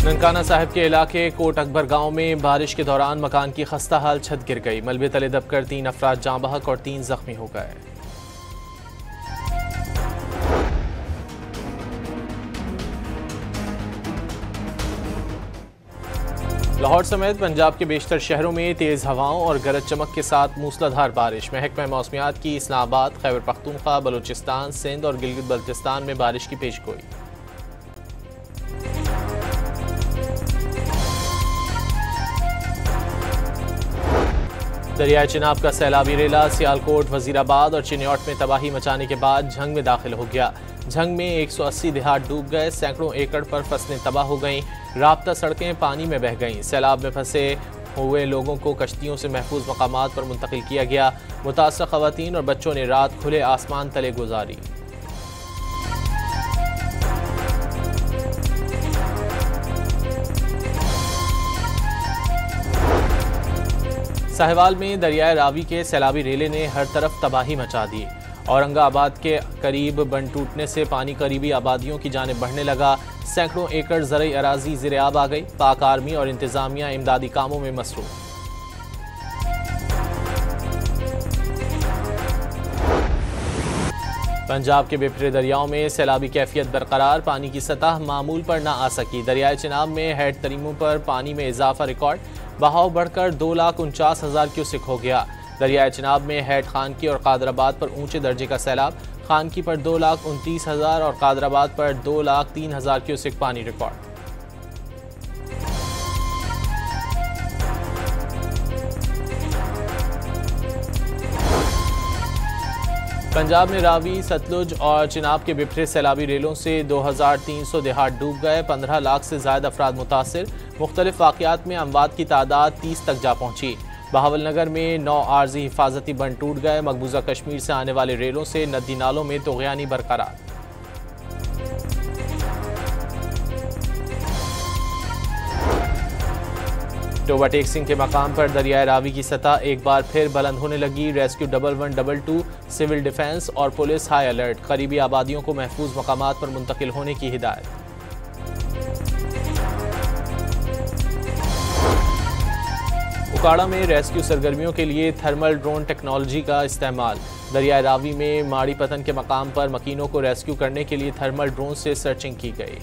ननकाना साहिब के इलाके कोट अकबर गांव में बारिश के दौरान मकान की खस्ता हाल छत गिर गई। मलबे तले दबकर 3 अफराद जाँ बहक और 3 जख्मी हो गए। लाहौर समेत पंजाब के बेशतर शहरों में तेज हवाओं और गरज चमक के साथ मूसलाधार बारिश। महकमा मौसमियात की इस्लामाबाद, खैबर पख्तूनख्वा, बलूचिस्तान, सिंध और गिलगित बल्तिस्तान में बारिश की पेशगोई। दरियाए चिनाब का सैलाबी रेला सियालकोट, वजीराबाद और चिन्यौट में तबाही मचाने के बाद झंग में दाखिल हो गया। झंग में 180 देहात डूब गए, सैकड़ों एकड़ पर फसलें तबाह हो गईं, राब्ता सड़कें पानी में बह गईं। सैलाब में फंसे हुए लोगों को कश्तियों से महफूज मकामात पर मुंतकिल किया गया। मुतासर खवातीन और बच्चों ने रात खुले आसमान तले गुजारी। साहिवाल में दरियाए रावी के सैलाबी रेले ने हर तरफ तबाही मचा दी। औरंगाबाद के करीब बंद टूटने से पानी करीबी आबादियों की जानिब बढ़ने लगा। सैकड़ों एकड़ ज़रई अराजी ज़िर-ए-आब आ गई। पाक आर्मी और इंतजामिया इमदादी कामों में मसरूफ। पंजाब के बिफरे दरियाओं में सैलाबी कैफियत बरकरार, पानी की सतह मामूल पर ना आ सकी। दरियाए चिनाब में हेड तरीमों पर पानी में इजाफा रिकॉर्ड, बहाव बढ़कर 2,49,000 क्यूसिक हो गया। दरियाए चिनाब में हेड खानकी और कादराबाद पर ऊंचे दर्जे का सैलाब, खानकी पर 2,29,000 और कादराबाद पर 2,03,000 क्यूसिक पानी रिकॉर्ड। पंजाब में रावी, सतलुज और चिनाब के बिफरे सैलाबी रेलों से 2,300 देहात डूब गए। 15 लाख से ज्यादा अफराद मुतासिर। मुख्तलिफ वाक़यात में अमवात की तादाद 30 तक जा पहुंची। बहावलनगर में 9 आर्जी हिफाजती बंद टूट गए। मकबूजा कश्मीर से आने वाले रेलों से नदी नालों में तोग़यानी बरकरार। टोबा टेक सिंह के मकाम पर दरियाए रावी की सतह एक बार फिर बुलंद होने लगी। रेस्क्यू 1112, सिविल डिफेंस और पुलिस हाई अलर्ट। करीबी आबादियों को महफूज मकामात पर मुंतकिल होने की हिदायत। उकाड़ा में रेस्क्यू सरगर्मियों के लिए थर्मल ड्रोन टेक्नोलॉजी का इस्तेमाल। दरियाए रावी में माड़ी पतन के मकाम पर मकीनों को रेस्क्यू करने के लिए थर्मल ड्रोन से सर्चिंग की गई।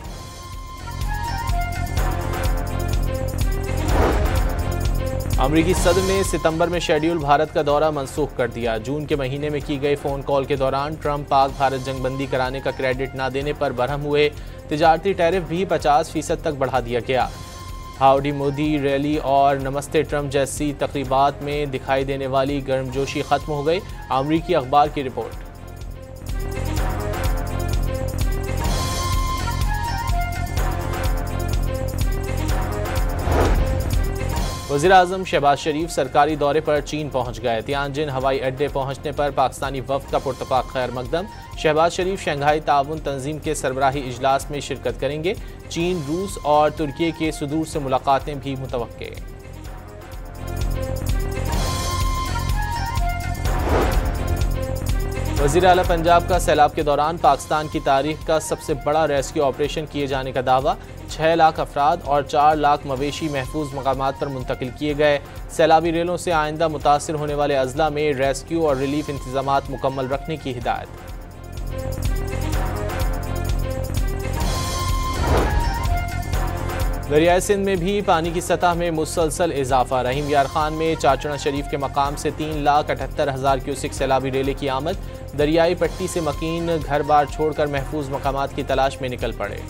अमरीकी सदर ने सितंबर में शेड्यूल भारत का दौरा मनसूख कर दिया। जून के महीने में की गई फ़ोन कॉल के दौरान ट्रंप पाक भारत जंगबंदी कराने का क्रेडिट न देने पर बरहम हुए। तिजारती टैरिफ भी 50% तक बढ़ा दिया गया। हाउडी मोदी रैली और नमस्ते ट्रंप जैसी तकरीबात में दिखाई देने वाली गर्मजोशी खत्म हो गई। अमरीकी अखबार की रिपोर्ट। वज़ीर आज़म शहबाज शरीफ सरकारी दौरे पर चीन पहुंच गए। तियानजिन हवाई अड्डे पहुंचने पर पाकिस्तानी वफ़द का पुरतफाक खैर मकदम। शहबाज शरीफ शंघाई ताउन तंजीम के सरबराही इजलास में शिरकत करेंगे। चीन, रूस और तुर्की के सदूर से मुलाकातें भी मुतवक्के। वज़ीर आला पंजाब का सैलाब के दौरान पाकिस्तान की तारीख का सबसे बड़ा रेस्क्यू ऑपरेशन किए जाने का दावा। 6 लाख अफराद और 4 लाख मवेशी महफूज मकामात पर मुंतकिल किए गए। सैलाबी रेलों से आइंदा मुतासिर होने वाले अजला में रेस्क्यू और रिलीफ इंतजामात मुकम्मल रखने की हिदायत। दरियाए सिंध में भी पानी की सतह में मुसलसल इजाफा। रहीम यार खान में चाचड़ा शरीफ के मकाम से 3,78,000 क्यूसिक सैलाबी रेले की आमद। दरियाई पट्टी से मकीन घर बार छोड़कर महफूज मकामात की तलाश में निकल पड़े।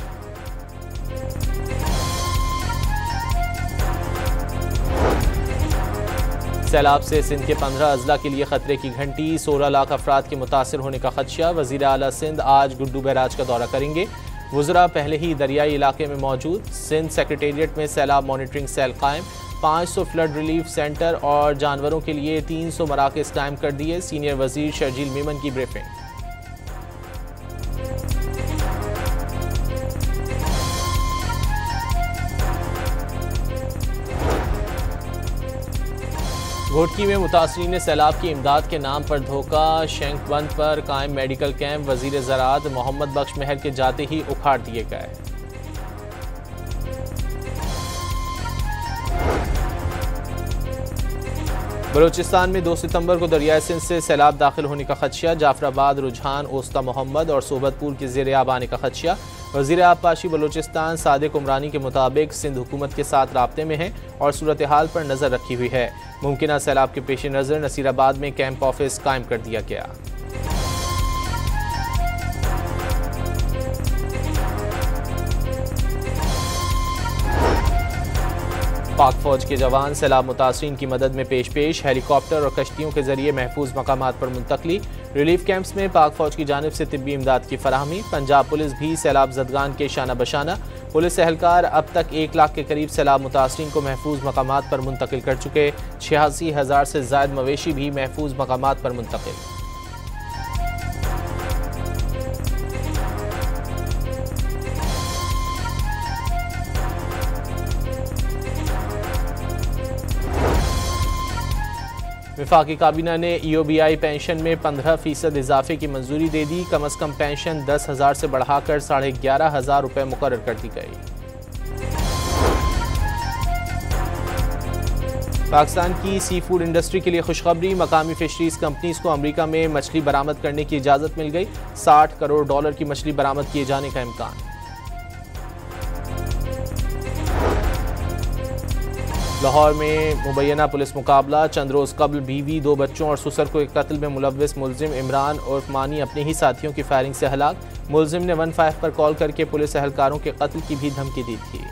सैलाब से सिंध के 15 अजला के लिए खतरे की घंटी। 16 लाख अफराद के मुतासिर होने का खदशा। वज़ीर आला सिंध आज गुड्डू बैराज का दौरा करेंगे। वज़रा पहले ही दरियाई इलाके में मौजूद। सिंध सेक्रेटेरिएट में सैलाब मॉनिटरिंग सेल कायम। 500 फ्लड रिलीफ सेंटर और जानवरों के लिए 300 मराकज़ कायम कर दिए। सीनियर वज़ीर शर्जील मीमन की ब्रीफिंग। घोटकी में मुतासरीन सैलाब की इमदाद के नाम पर धोखा। शेंक बंद पर कायम मेडिकल कैंप वजीर ज़राअत मोहम्मद बख्श महर के जाते ही उखाड़ दिए गए। बलूचिस्तान में 2 सितंबर को दरियाए सिंध से सैलाब दाखिल होने का खदशा। जाफराबाद, रुझान, ओस्ता मोहम्मद और सोबतपुर के ज़ेर आब आने का खदशा। वज़ीर आबपाशी बलूचिस्तान सादिक उमरानी के मुताबिक सिंध हुकूमत के साथ राब्ते में है और सूरत हाल पर नज़र रखी हुई है। मुमकिन सैलाब के पेश नज़र नसीराबाद में कैंप ऑफिस कायम कर दिया गया। पाक फौज के जवान सैलाब मुतासरीन की मदद में पेश हेलीकॉप्टर और कश्तियों के जरिए महफूज मकामात पर मुंतकली। रिलीफ कैंप्स में पाक फौज की जानिब से तिब्बी इमदाद की फराहमी। पंजाब पुलिस भी सैलाब जदगान के शाना बशाना। पुलिस एहलकार अब तक 1 लाख के करीब सैलाब मुतासरीन को महफूज मकामात पर मुंतकिल कर चुके। 86,000 से ज़ायद मवेशी भी महफूज मकामात पर मुंतकिल। वफाकी काबीना ने EOBI पेंशन में 15% इजाफे की मंजूरी दे दी। कम अज़ कम पेंशन 10,000 से बढ़ाकर 11,500 रुपये मुकर्रर कर दी गई। पाकिस्तान की सी फूड इंडस्ट्री के लिए खुशखबरी। मकामी फिशरीज कंपनीज को अमरीका में मछली बरामद करने की इजाज़त मिल गई। $60 करोड़ की मछली बरामद किए जाने का इम्कान। लाहौर में मुबैना पुलिस मुकाबला। चंद रोज़ कबल बीवी, 2 बच्चों और ससुर को एक कत्ल में मुलव्विस मुलजिम इमरान उर्फ मानी अपने ही साथियों की फायरिंग से हलाक। मुलजिम ने 15 पर कॉल करके पुलिस एहलकारों के कत्ल की भी धमकी दी थी।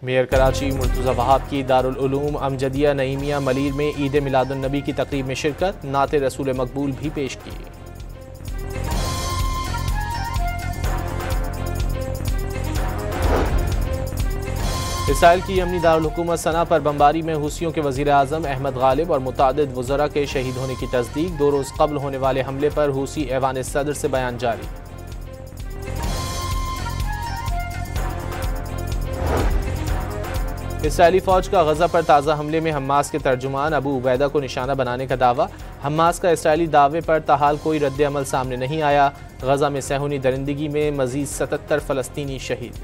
मेयर कराची मुर्तज़ा वहाब की दारुल उलूम अमजदिया नईमिया मलीर में ईद मिलादुन नबी की तकरीब में शिरकत। नाते रसूल मकबूल भी पेश की। इसराइल की यमनी दारुल हुकूमत सना पर बमबारी में हुसियों के वज़ीर आज़म अहमद गालिब और मुतादिद वज़रा के शहीद होने की तस्दीक। 2 रोज़ कबल होने वाले हमले पर हुसी ऐवान सदर से बयान जारी। इसराइली फौज का गजा पर ताज़ा हमले में हमास के तर्जुमान अबू उबैदा को निशाना बनाने का दावा। हमास का इसराइली दावे पर ताहाल कोई रद्द अमल सामने नहीं आया। गजा में सहूनी दरिंदगी में मजीद 77 फ़लस्तीनी शहीद।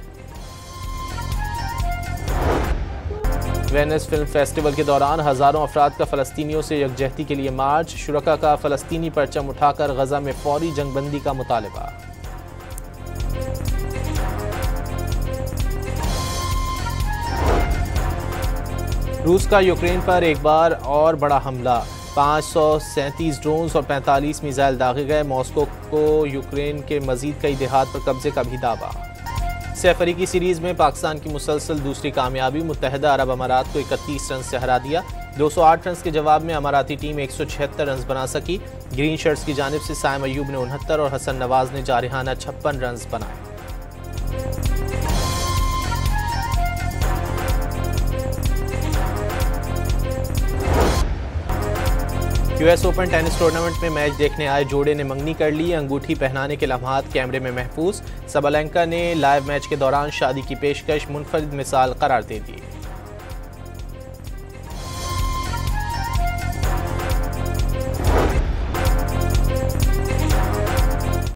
वेनिस फिल्म फेस्टिवल के दौरान हज़ारों अफराद का फ़लस्तीनियों से यकजहती के लिए मार्च। शुरका का फ़लस्तीनी परचम उठाकर गजा में फौरी जंगबंदी का मुतालबा। रूस का यूक्रेन पर एक बार और बड़ा हमला। 537 ड्रोन्स और 45 मिसाइल दागे गए। मॉस्को को यूक्रेन के मजीद कई देहात पर कब्जे का भी दावा। सैफरी की सीरीज में पाकिस्तान की मुसलसल दूसरी कामयाबी। मुत्तहिदा अरब अमारात को 31 रन से हरा दिया। 208 रन के जवाब में अमाराती टीम 176 रन बना सकी। ग्रीन शर्ट्स की जानिब से साइम अयूब ने 69 और हसन नवाज ने जारहाना 56 रन बनाए। US ओपन टेनिस टूर्नामेंट में मैच देखने आए जोड़े ने मंगनी कर ली। अंगूठी पहनाने के लम्हात कैमरे में महफूज। सबलेंका ने लाइव मैच के दौरान शादी की पेशकश मुनफरिद मिसाल करार दे दी।